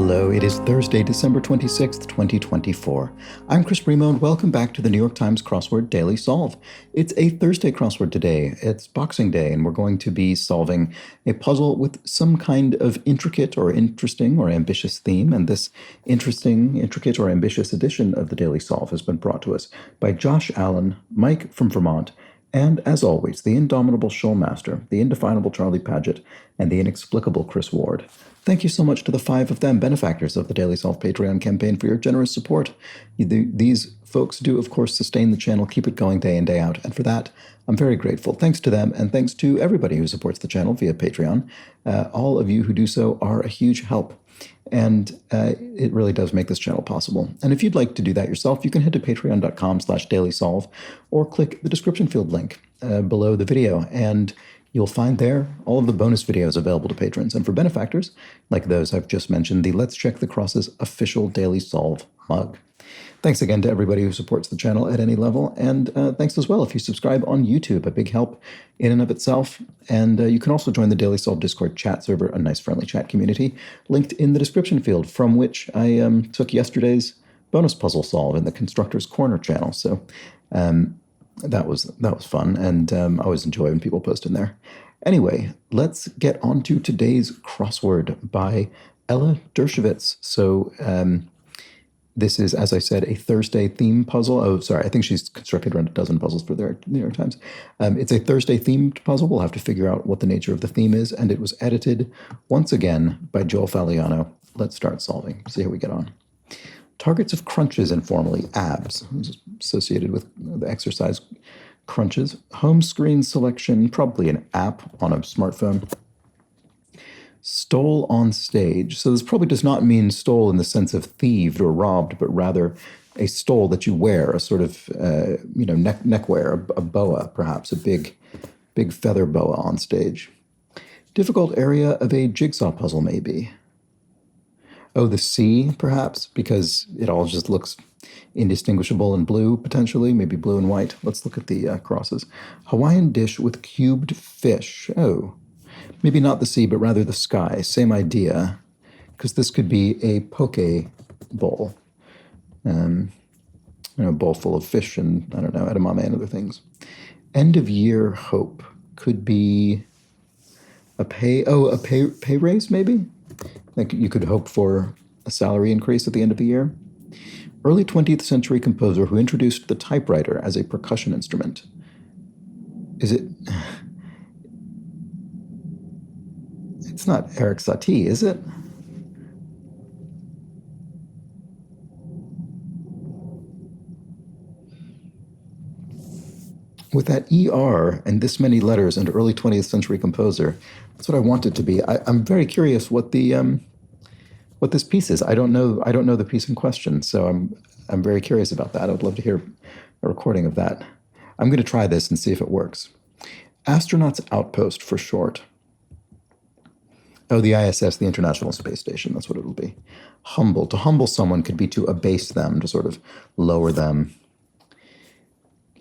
Hello, it is Thursday, December 26th, 2024. I'm Chris Bremo, and welcome back to the New York Times Crossword Daily Solve. It's a Thursday crossword today. It's Boxing Day, and we're going to be solving a puzzle with some kind of intricate or interesting or ambitious theme, and this interesting, intricate, or ambitious edition of the Daily Solve has been brought to us by Josh Allen, Mike from Vermont, and, as always, the indomitable Shoalmaster, the indefinable Charlie Paget, and the inexplicable Chris Ward. Thank you so much to the 5 of them, benefactors of the Daily Solve Patreon campaign, for your generous support. These folks do, of course, sustain the channel, keep it going day in, day out, and for that, I'm very grateful. Thanks to them, and thanks to everybody who supports the channel via Patreon. All of you who do so are a huge help. And it really does make this channel possible. And if you'd like to do that yourself, you can head to patreon.com/dailysolve or click the description field link below the video, and you'll find there all of the bonus videos available to patrons. And for benefactors, like those I've just mentioned, the Let's Check the Crosses official Daily Solve mug. Thanks again to everybody who supports the channel at any level, and thanks as well if you subscribe on YouTube, a big help in and of itself. And you can also join the Daily Solve Discord chat server, a nice friendly chat community, linked in the description field, from which I took yesterday's bonus puzzle solve in the Constructor's Corner channel. So that was fun, and I always enjoy when people post in there. Anyway, let's get on to today's crossword by Ella Dershowitz. So this is, as I said, a Thursday theme puzzle. Oh, sorry, I think she's constructed around a dozen puzzles for the New York Times. It's a Thursday themed puzzle. We'll have to figure out what the nature of the theme is, and it was edited once again by Joel Faliano. Let's start solving, see how we get on. Targets of crunches informally, abs, associated with the exercise crunches. Home screen selection, probably an app on a smartphone. Stole on stage. So this probably does not mean stole in the sense of thieved or robbed, but rather a stole that you wear, a sort of, neckwear, a boa, perhaps, a big feather boa on stage. Difficult area of a jigsaw puzzle, maybe. Oh, the sea, perhaps, because it all just looks indistinguishable in blue, potentially, maybe blue and white. Let's look at the crosses. Hawaiian dish with cubed fish. Oh, maybe not the sea, but rather the sky. Same idea, because this could be a poke bowl. A bowl full of fish and, I don't know, edamame and other things. End of year hope could be a pay raise, maybe? Like you could hope for a salary increase at the end of the year. Early 20th century composer who introduced the typewriter as a percussion instrument. Is it... It's not Eric Satie, is it? With that ER and this many letters and early 20th century composer, that's what I want it to be. I'm very curious what this piece is. I don't know the piece in question, so I'm very curious about that. I would love to hear a recording of that. I'm going to try this and see if it works. Astronauts Outpost for short. Oh, the ISS, the International Space Station, that's what it'll be. Humble. To humble someone could be to abase them, to sort of lower them.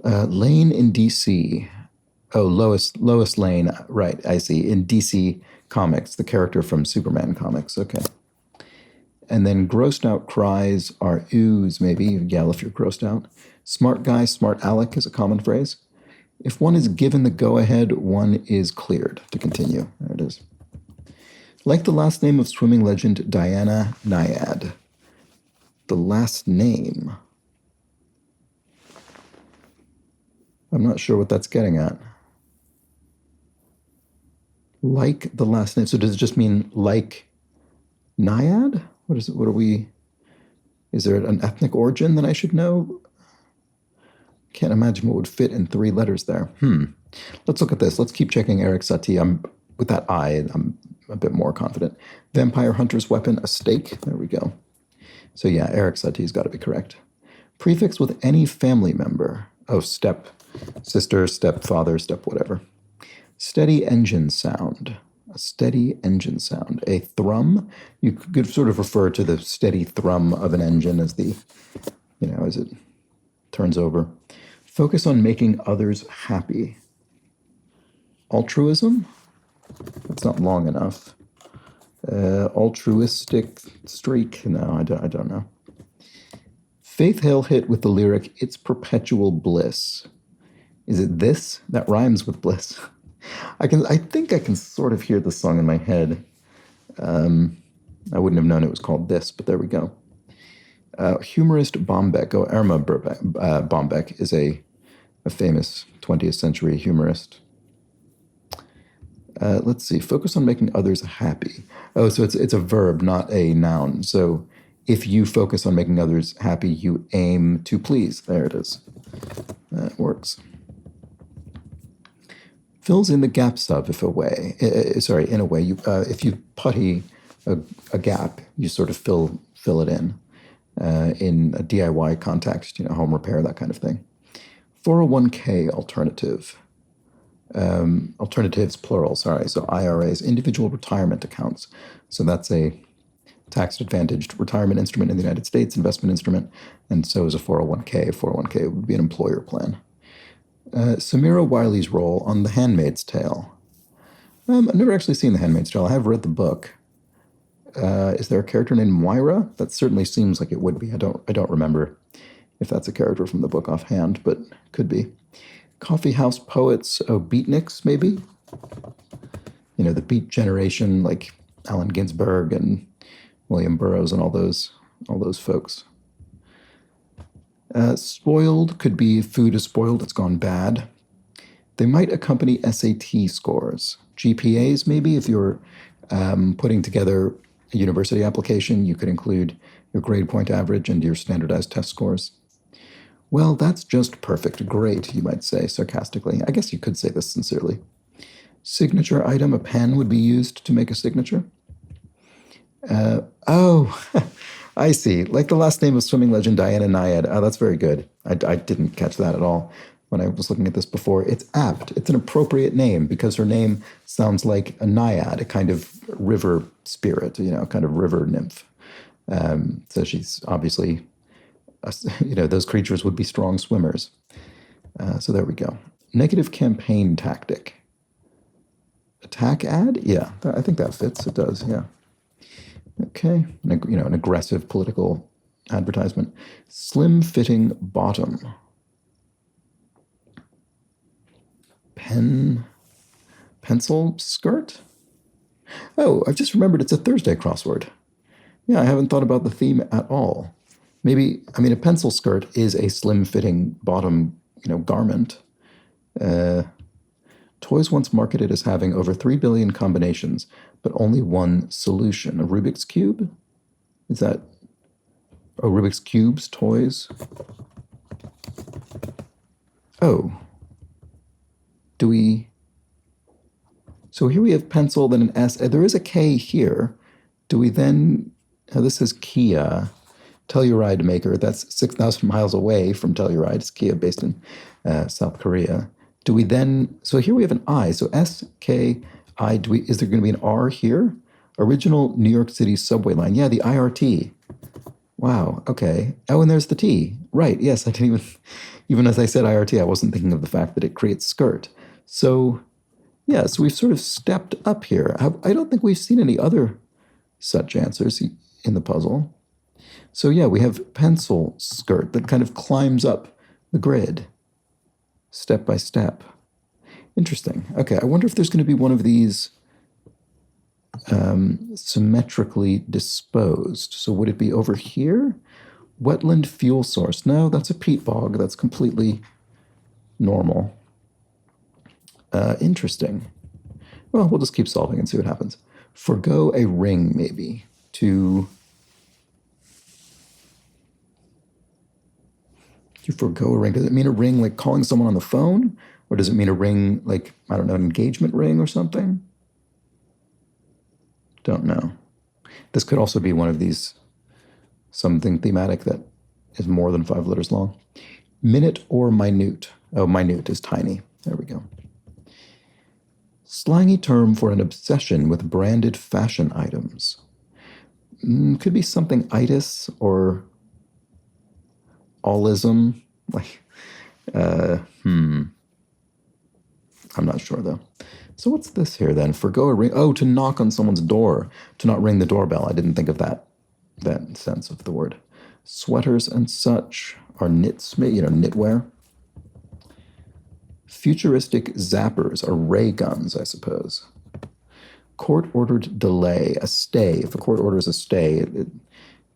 Lane in DC. Oh, Lois Lane, right, I see. In DC Comics, the character from Superman comics, okay. And then grossed out cries are oohs, maybe. You yell if you're grossed out. Smart guy, smart aleck is a common phrase. If one is given the go-ahead, one is cleared to continue. There it is. Like the last name of swimming legend Diana Nyad. The last name. I'm not sure what that's getting at. Like the last name. So does it just mean like Naiad? What is it? What are we... Is there an ethnic origin that I should know? Can't imagine what would fit in 3 letters there. Let's look at this. Let's keep checking Eric Satie. With that I, I'm a bit more confident. Vampire hunter's weapon, a stake. There we go. So yeah, Eric Satie's got to be correct. Prefix with any family member. Oh, step sister, stepfather, step whatever. Steady engine sound. A steady engine sound. A thrum. You could sort of refer to the steady thrum of an engine as the, as it turns over. Focus on making others happy. Altruism. That's not long enough. Altruistic streak? No, I don't know. Faith Hill hit with the lyric, "It's perpetual bliss." Is it this? That rhymes with bliss. I think I can sort of hear the song in my head. I wouldn't have known it was called this, but there we go. Humorist Bombeck, Irma Bombeck is a famous 20th century humorist. Let's see. Focus on making others happy. Oh, so it's a verb, not a noun. So if you focus on making others happy, you aim to please. There it is. That works. Fills in the gaps of in a way. If you putty a gap, you sort of fill it in a DIY context, home repair, that kind of thing. 401k alternative. Alternatives, plural, sorry. So IRAs, individual retirement accounts. So that's a tax-advantaged retirement instrument in the United States, investment instrument, and so is a 401k. A 401k would be an employer plan. Samira Wiley's role on The Handmaid's Tale. I've never actually seen The Handmaid's Tale. I have read the book. Is there a character named Moira? That certainly seems like it would be. I don't remember if that's a character from the book offhand, but could be. Coffee house poets, beatniks maybe? The Beat generation, like Allen Ginsberg and William Burroughs and all those folks. Spoiled could be food is spoiled, it's gone bad. They might accompany SAT scores. GPAs maybe, if you're putting together a university application, you could include your grade point average and your standardized test scores. Well, that's just perfect. Great, you might say sarcastically. I guess you could say this sincerely. Signature item, a pen would be used to make a signature. I see. Like the last name of swimming legend Diana Nyad. Oh, that's very good. I didn't catch that at all when I was looking at this before. It's apt. It's an appropriate name because her name sounds like a naiad, a kind of river spirit, kind of river nymph. So she's obviously, those creatures would be strong swimmers. So there we go. Negative campaign tactic. Attack ad? Yeah, I think that fits. It does, yeah. Okay, an aggressive political advertisement. Slim-fitting bottom. Pencil skirt? Oh, I've just remembered it's a Thursday crossword. Yeah, I haven't thought about the theme at all. Maybe, a pencil skirt is a slim-fitting bottom, garment. Toys once marketed as having over 3 billion combinations, but only one solution. A Rubik's Cube? Is that... Oh, Rubik's Cubes, toys? Oh. Do we... So here we have pencil, then an S. There is a K here. Do we then... Oh, this is Kia. Telluride maker. That's 6,000 miles away from Telluride. It's Kia based in South Korea. Do we then... So here we have an I. So S-K-I. Is there going to be an R here? Original New York City subway line. Yeah, the IRT. Wow, okay. Oh, and there's the T. Right, yes, I didn't even as I said IRT, I wasn't thinking of the fact that it creates skirt. So, yeah, so we've sort of stepped up here. I don't think we've seen any other such answers in the puzzle. So, yeah, we have pencil skirt that kind of climbs up the grid, step by step. Interesting. Okay, I wonder if there's going to be one of these symmetrically disposed. So would it be over here? Wetland fuel source. No, that's a peat bog. That's completely normal. Interesting. Well, we'll just keep solving and see what happens. Forgo a ring, maybe, to forgo a ring. Does it mean a ring like calling someone on the phone? Or does it mean a ring like, I don't know, an engagement ring or something? Don't know. This could also be one of these, something thematic that is more than 5 letters long. Minute or minute. Oh, minute is tiny. There we go. Slangy term for an obsession with branded fashion items. Could be something itis or allism. Like, I'm not sure though. So what's this here then? Forgo a ring. Oh, to knock on someone's door, to not ring the doorbell. I didn't think of that sense of the word. Sweaters and such are knitwear. Futuristic zappers are ray guns, I suppose. Court-ordered delay, a stay. If a court orders a stay,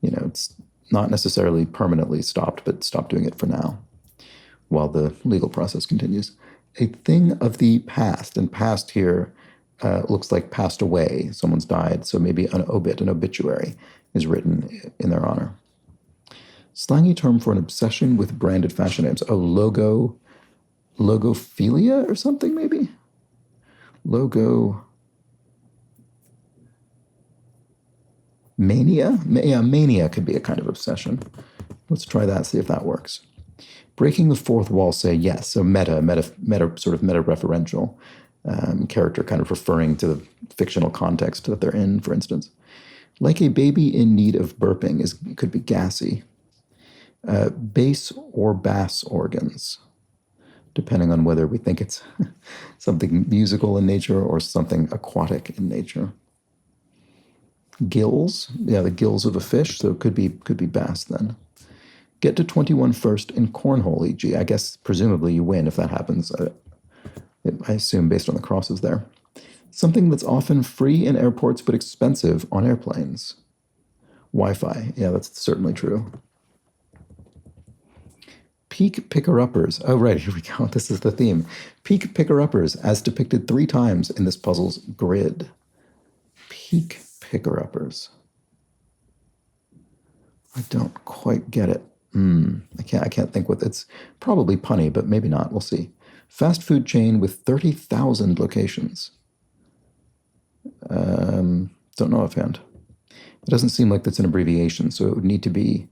it's not necessarily permanently stopped, but stop doing it for now while the legal process continues. A thing of the past, and past here looks like passed away. Someone's died, so maybe an obituary is written in their honor. Slangy term for an obsession with branded fashion names. Oh, logophilia or something, maybe? Mania? Yeah, mania could be a kind of obsession. Let's try that, see if that works. Breaking the fourth wall, say yes. So meta, sort of meta-referential character, kind of referring to the fictional context that they're in, for instance. Like a baby in need of burping could be gassy. Bass or bass organs, depending on whether we think it's something musical in nature or something aquatic in nature. Gills, the gills of a fish, so it could be bass then. Get to 21 first in cornhole, e.g. I guess presumably you win if that happens. I assume based on the crosses there. Something that's often free in airports but expensive on airplanes. Wi-Fi, yeah, that's certainly true. Peak picker-uppers. Oh, right, here we go. This is the theme. Peak picker-uppers, as depicted 3 times in this puzzle's grid. Peak picker-uppers. I don't quite get it. I can't think what it's probably punny, but maybe not. We'll see. Fast food chain with 30,000 locations. Don't know offhand. It doesn't seem like that's an abbreviation, so it would need to be.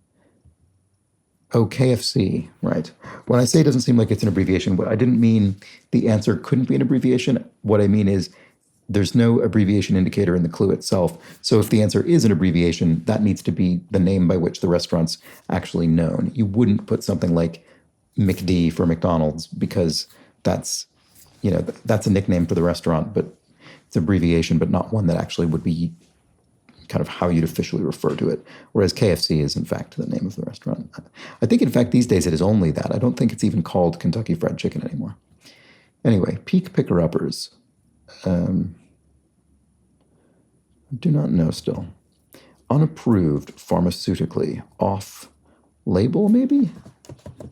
Oh, KFC, right. When I say it doesn't seem like it's an abbreviation, I didn't mean the answer couldn't be an abbreviation. What I mean is there's no abbreviation indicator in the clue itself. So if the answer is an abbreviation, that needs to be the name by which the restaurant's actually known. You wouldn't put something like McD for McDonald's because that's a nickname for the restaurant, but it's an abbreviation, but not one that actually would be kind of how you'd officially refer to it. Whereas KFC is, in fact, the name of the restaurant. I think, in fact, these days it is only that. I don't think it's even called Kentucky Fried Chicken anymore. Anyway, peak picker-uppers. I do not know still. Unapproved pharmaceutically. Off-label, maybe?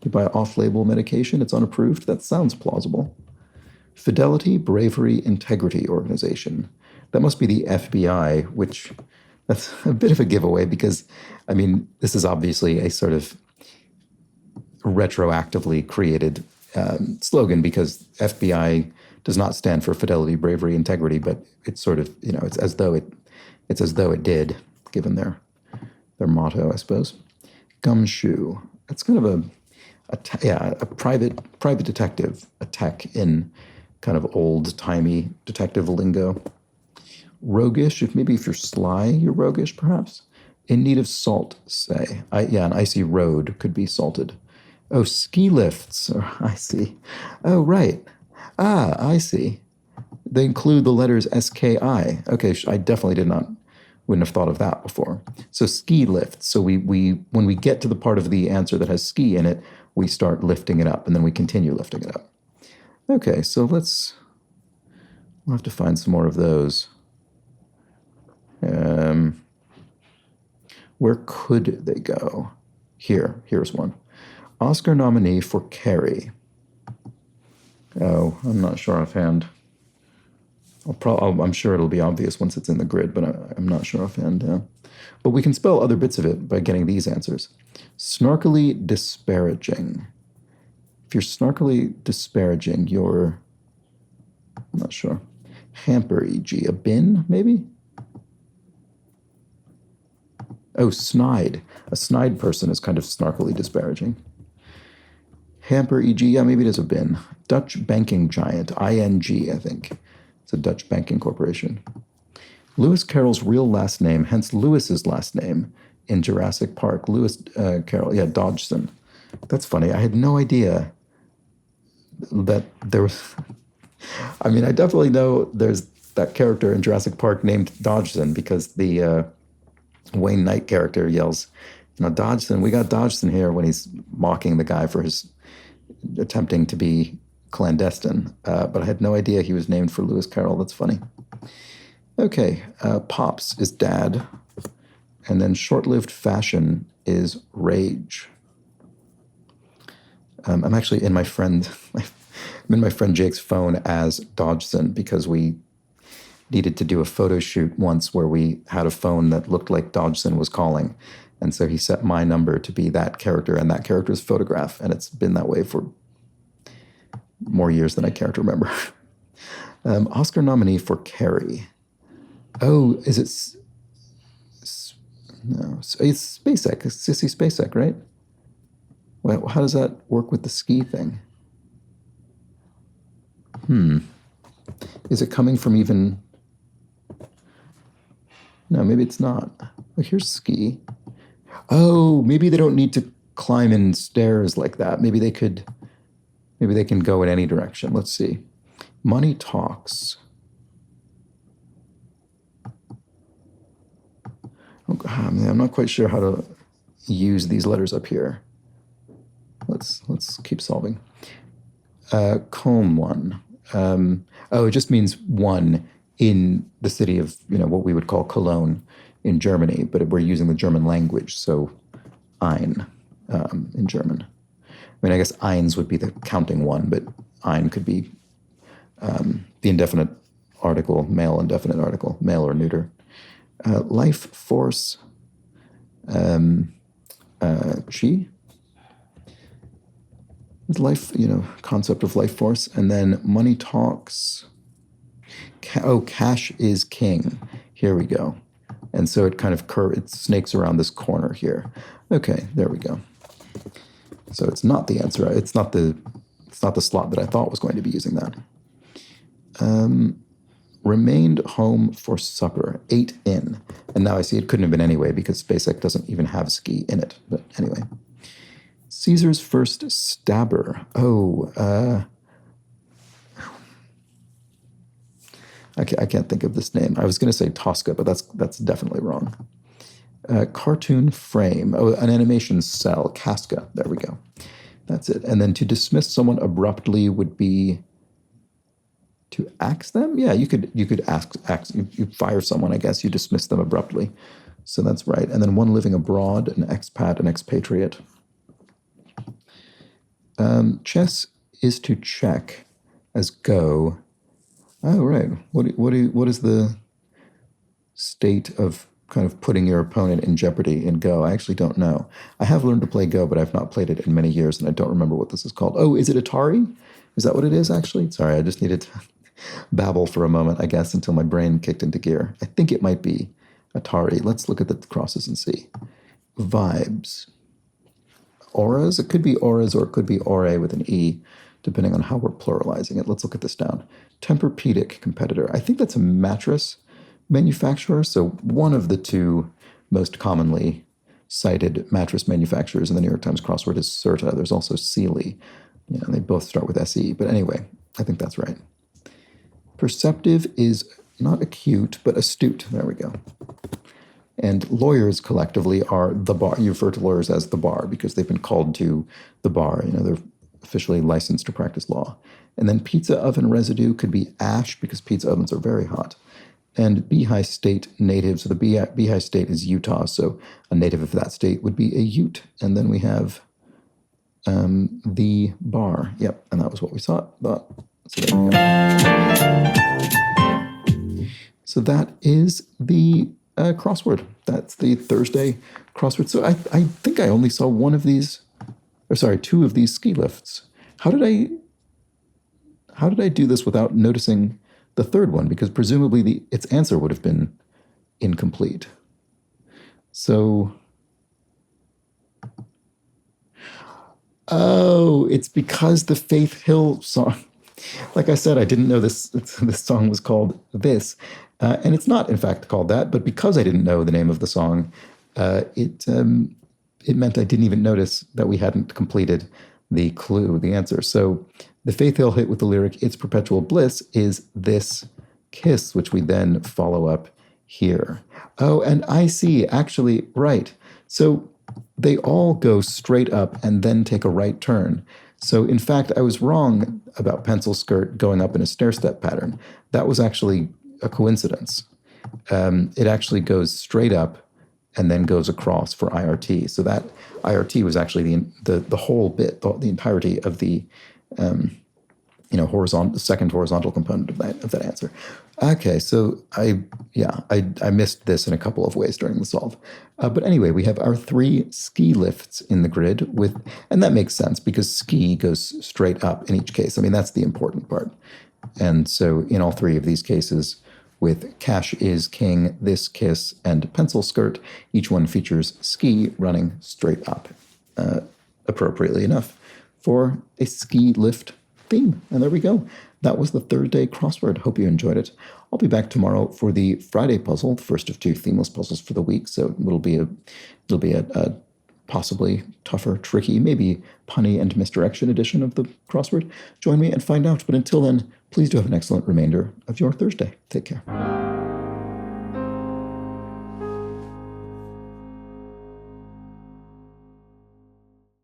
You buy off-label medication, it's unapproved? That sounds plausible. Fidelity, Bravery, Integrity Organization. That must be the FBI, which that's a bit of a giveaway because, this is obviously a sort of retroactively created slogan because FBI does not stand for Fidelity, Bravery, Integrity, but it's sort of, it's as though it did, given their motto, I suppose. Gumshoe. That's kind of a private detective, a tech in kind of old-timey detective lingo. Roguish, if you're sly, you're roguish, perhaps. In need of salt, say. An icy road could be salted. Oh, ski lifts. Oh, I see. Oh, right. I see. They include the letters SKI. Okay, I definitely wouldn't have thought of that before. So ski lifts. So we when we get to the part of the answer that has ski in it, we start lifting it up, and then we continue lifting it up. Okay, so we'll have to find some more of those. Where could they go? Here's one. Oscar nominee for Carrie. Oh, I'm not sure offhand. I'm sure it'll be obvious once it's in the grid, but I'm not sure offhand. But we can spell other bits of it by getting these answers. Snarkily disparaging. If you're snarkily disparaging, I'm not sure. Hamper, e.g. A bin, maybe? Oh, snide. A snide person is kind of snarkily disparaging. Hamper, e.g., yeah, maybe it is a bin. Dutch banking giant, ING, I think. It's a Dutch banking corporation. Lewis Carroll's real last name, hence Lewis's last name in Jurassic Park. Lewis Carroll, Dodgson. That's funny. I had no idea that there was I mean, I definitely know there's that character in Jurassic Park named Dodgson because the Wayne Knight character yells, Dodgson, we got Dodgson here when he's mocking the guy for his attempting to be clandestine. But I had no idea he was named for Lewis Carroll. That's funny. Okay, Pops is dad. And then short-lived fashion is rage. I'm actually in my friend Jake's phone as Dodgson because we needed to do a photo shoot once where we had a phone that looked like Dodgson was calling. And so he set my number to be that character and that character's photograph. And it's been that way for more years than I care to remember. Oscar nominee for Carrie. Oh, is it... No, it's SpaceX. It's Sissy SpaceX, right? Well, how does that work with the ski thing? Is it coming from even... No, maybe it's not. Oh, here's ski. Oh, maybe they don't need to climb in stairs like that. Maybe they can go in any direction. Let's see. Money talks. Oh, man, I'm not quite sure how to use these letters up here. Let's keep solving. Comb one. It just means one in the city of, what we would call Cologne in Germany, but we're using the German language, so ein in German. I mean, I guess eins would be the counting one, but ein could be the indefinite article, male indefinite article, male or neuter. Life force, chi. Life, concept of life force. And then money talks. Cash is king. Here we go. And so it kind of it snakes around this corner here. Okay, there we go. So it's not the answer. It's not the slot that I thought was going to be using that. Remained home for supper, ate in. And now I see it couldn't have been anyway because SpaceX doesn't even have ski in it. But anyway. Caesar's first stabber. I can't think of this name. I was going to say Tosca, but that's definitely wrong. Cartoon frame. Oh, an animation cell. Casca. There we go. That's it. And then to dismiss someone abruptly would be to axe them. Yeah, you could axe. You fire someone. I guess you dismiss them abruptly. So that's right. And then one living abroad, an expat, an expatriate. Chess is to check as go. Oh, right. What is the state of kind of putting your opponent in jeopardy in Go? I actually don't know. I have learned to play Go, but I've not played it in many years, and I don't remember what this is called. Oh, is it Atari? Is that what it is, actually? Sorry, I just needed to babble for a moment, I guess, until my brain kicked into gear. I think it might be Atari. Let's look at the crosses and see. Vibes. Auras? It could be auras or it could be aura with an E, depending on how we're pluralizing it. Let's look at this down. Tempur-Pedic competitor. I think that's a mattress manufacturer. So one of the two most commonly cited mattress manufacturers in the New York Times crossword is Serta. There's also Sealy. They both start with SE. But anyway, I think that's right. Perceptive is not acute, but astute. There we go. And lawyers collectively are the bar. You refer to lawyers as the bar because they've been called to the bar. They're officially licensed to practice law. And then pizza oven residue could be ash because pizza ovens are very hot. And Beehi State native. So the Beehi State is Utah. So a native of that state would be a Ute. And then we have the bar. Yep. And that was what we thought. So there we go. So that is the crossword. That's the Thursday crossword. So I think I only saw two of these ski lifts. How did I do this without noticing the third one? Because presumably its answer would have been incomplete. So, it's because the Faith Hill song. Like I said, I didn't know this song was called this. And it's not, in fact, called that. But because I didn't know the name of the song, it meant I didn't even notice that we hadn't completed the clue, the answer. So The Faith Hill hit with the lyric, "It's perpetual bliss," is "this kiss," which we then follow up here. Oh, and I see, actually, right. So they all go straight up and then take a right turn. So in fact, I was wrong about Pencil Skirt going up in a stair-step pattern. That was actually a coincidence. It actually goes straight up and then goes across for IRT. So that IRT was actually the whole bit, the entirety of the the second horizontal component of that answer. Okay, so I missed this in a couple of ways during the solve. But anyway, we have our 3 ski lifts in the grid and that makes sense because ski goes straight up in each case. I mean, that's the important part. And so in all 3 of these cases, with Cash is King, This Kiss, and Pencil Skirt, each one features ski running straight up, appropriately enough, for a ski lift theme. And there we go. That was the third day crossword. Hope you enjoyed it. I'll be back tomorrow for the Friday puzzle, the first of 2 themeless puzzles for the week. So it'll be a possibly tougher, tricky, maybe punny and misdirection edition of the crossword. Join me and find out. But until then, please do have an excellent remainder of your Thursday. Take care.